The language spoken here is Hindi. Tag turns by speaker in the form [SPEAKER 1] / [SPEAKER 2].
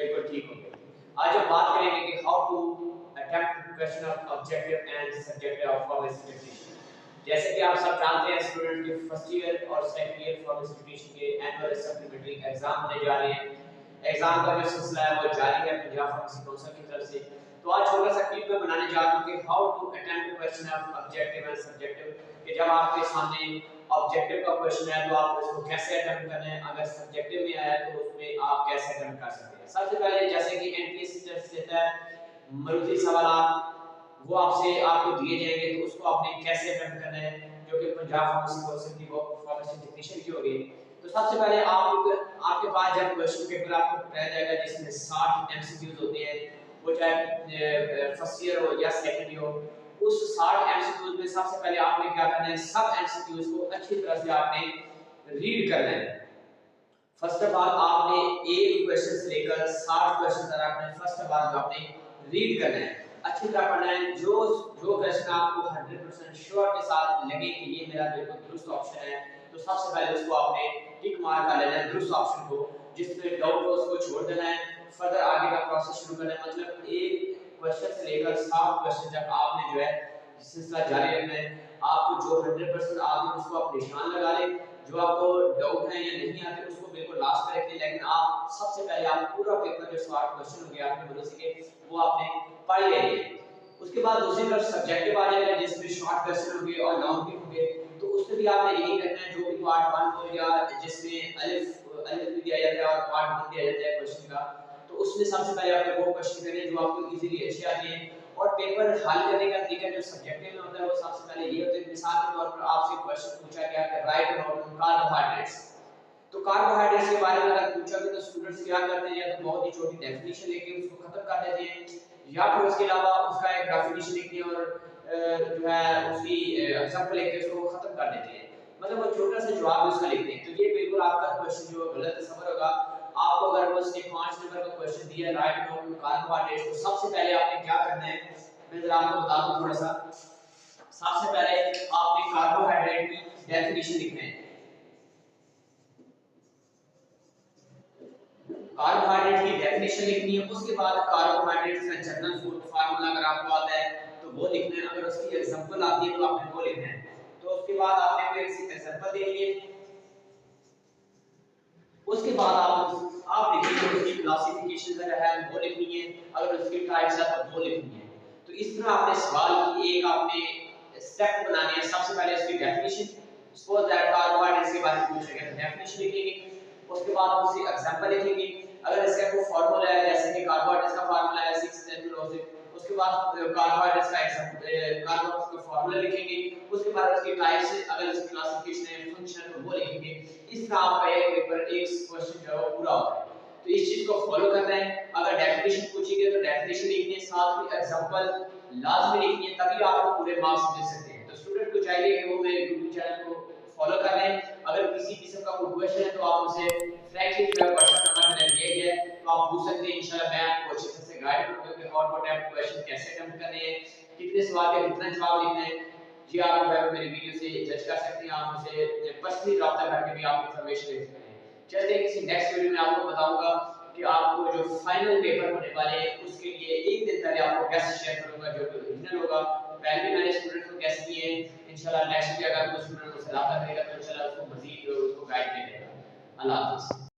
[SPEAKER 1] बिल्कुल ठीक हो गया। आज हम बात करेंगे कि how to attempt question of objective and subjective of formative dictation. जैसे कि आप सब जानते हैं स्टूडेंट के फर्स्ट ईयर और सेकंड ईयर फॉर्मेटिव डिक्टेशन के एनुअल सप्लीमेंट्री एग्जाम होने जा रहे हैं। एग्जाम का जो सिलसिला है वो जारी है पंजाब फार्मेसी काउंसिल की तरफ से। तो आज छोटा सा क्लिप में बनाने जा रहा हूं कि how to attempt question of objective and subjective, कि जब आपके सामने ऑब्जेक्टिव का क्वेश्चन है तो आप उसको कैसे अटेम्प्ट करना है, अगर सब्जेक्टिव में आया तो उसमें आप कैसे अटेम्प्ट कर सकते हैं। सबसे पहले जैसे कि एनटीएससी टेस्ट देता है मरुदी सवाल, वो आपसे आपको दिए जाएंगे तो उसको आपने कैसे अटेम्प्ट करना है, जो कि पंजाब फार्मेसी काउंसिल की फार्मेसी टेक्नीशियन की होगी। तो सबसे पहले आपके पास जब क्वेश्चन पेपर आपको रह जाएगा जिसमें 60 एमसीक्यूज होते हैं, वो चाहे फर्स्ट ईयर हो या सेकंड ईयर हो, उस 60 एमसीक्यूज में सबसे पहले आपने क्या करना है, सब एमसीक्यूज को अच्छी तरह से आपने रीड करना है। फर्स्ट ऑफ ऑल आपने एक क्वेश्चन से लेकर 60 क्वेश्चन तक आपने फर्स्ट ऑफ ऑल आपने रीड करना है, अच्छी तरह पढ़ना है। जो जो क्वेश्चन आपको 100% श्योर के साथ लगे कि ये मेरा बिल्कुल दुरुस्त ऑप्शन है, तो सबसे पहले उसको आपने टिक मार कर लेना है दुरुस्त ऑप्शन को। जिसमें डाउट हो उसको छोड़ देना है, फर्दर आगे का प्रोसेस शुरू करना है। मतलब एक क्वेश्चन से लेकर 60 क्वेश्चन तक आपने जो है सिलसिला जारी रखना है। आपको जो 100% आते हैं उसको आप निशान लगा लें, जो आपको डाउट है या नहीं आते उसको बिल्कुल लास्ट में रखें। लेकिन आप सबसे पहले आप पूरा पेपर जो 60 क्वेश्चन होंगे आपके मदद से वो आपने पढ़ लेंगे। उसके बाद दूसरी तरफ सब्जेक्टिव आ जाएगा जिसमें शॉर्ट क्वेश्चन होंगे और लॉन्ग भी होंगे। तो उसमें भी आपने यही करना है, जो भी पार्ट 1 हो या जिसमें अलिफ भी दिया जाता है और पार्ट 1 दिया जाता है क्वेश्चन का, तो उसमें सबसे पहले आपने वो क्वेश्चन करने जो आपको इजीली अच्छे आते हैं। और पेपर हल करने का तरीका जो सब्जेक्टिव में होता है वो सबसे पहले ये होता है, मिसाल के तौर पर आपसे क्वेश्चन पूछा गया कि राइट अबाउट कार्बोहाइड्रेट्स, तो कार्बोहाइड्रेट्स के बारे में अगर पूछा गया तो स्टूडेंट्स क्या करते हैं, या तो बहुत ही छोटी डेफिनेशन लेके उसको खत्म कर देते हैं, या फिर उसके अलावा उसका एक डेफिनेशन लिखते हैं और जो है उसकी एग्जांपल लेके उसको खत्म कर देते हैं। मतलब वो छोटा सा जवाब उसका लिखते हैं। तो ये बिल्कुल आपका क्वेश्चन जो गलत तस्वर होगा। आपको अगर वो उसने 5 नंबर का क्वेश्चन दिया है राइट अबाउट कार्बोहाइड्रेट्स, तो सबसे पहले आपने क्या करना है, मैं जरा आपको बता दूं थोड़ा सा। सबसे पहले आपने कार्बोहाइड्रेट की डेफिनेशन लिखना है। कार्बोहाइड्रेट की डेफिनेशन लिखनी है। उसके बाद कार्बोहाइड्रेट्स का जनरल फूड फार्मूला अगर आपको आता है तो वो लिखना है, अगर उसकी एग्जांपल आती है तो आपने वो लिखना है। तो उसके बाद आपने कोई एग्जांपल दे दी है, उसके बाद आप लिखिए उसकी क्लासिफिकेशन अगर है तो वो लिखनी है, अगर उसकी टाइप्स है तो वो लिखनी है। तो इस तरह आपने सवाल की एक आपने स्टेप बनानी है। सबसे पहले उसकी डेफिनेशन, सपोज दैट कार्बोहाइड्रेट्स के बारे में पूछा गया तो डेफिनेशन लिखेंगे। उसके बाद उसकी एग्जांपल लिखेंगे। अगर इसका कोई फार्मूला है जैसे कि कार्बोहाइड्रेट्स का फार्मूला है 6 उसके बाद कार्बोहाइड्रेट्स का कार्बोहाइड्रेट्स का फार्मूला लिखेंगे। उसके बाद उसकी टाइप से अगर इसकी क्लासिफिकेशन है फंक्शन तो वो लिखेंगे। इस तरह आपका एक पेपर एक क्वेश्चन जो है वो पूरा होता है। तो इस चीज को फॉलो करना है। अगर डेफिनेशन पूछी गई तो डेफिनेशन लिखनी है, साथ में एग्जांपल लाजमी लिखनी है, तभी आपको पूरे मार्क्स मिल सकते हैं। तो स्टूडेंट को चाहिए कि वो मेरे यूट्यूब चैनल को फॉलो कर लें। अगर किसी किस्म का कोई क्वेश्चन है तो आप मुझे फ्रैंकली जो है व्हाट्सएप नंबर मैंने दिया गया है, तो आप पूछ सकते हैं। इंशाल्लाह मैं आपको अच्छी तरह से गाइड करूंगा कि हाउ टू अटेम्प्ट क्वेश्चन कैसे अटेम्प्ट करने हैं, कितने सवाल का कितना जवाब लिखना है। जी आप मेरे वीडियो से जज कर सकते हैं, आप मुझे पर्सनली रब्ता करके भी आप इंफॉर्मेशन ले सकते हैं। चलते हैं किसी नेक्स्ट वीडियो में आपको बताऊंगा कि आपको जो फाइनल पेपर होने वाले हैं उसके लिए एक दिन पहले आपको कैसे शेयर करूंगा जो कि ओरिजिनल होगा। पहले भी मैंने स्टूडेंट को कैसे दिए हैं, इंशाल्लाह नेक्स्ट भी अगर कोई स्टूडेंट मुझसे रब्ता करेगा तो इंशाल्लाह उसको मजीद उसको गाइड मिलेगा। अल्लाह हाफिज़।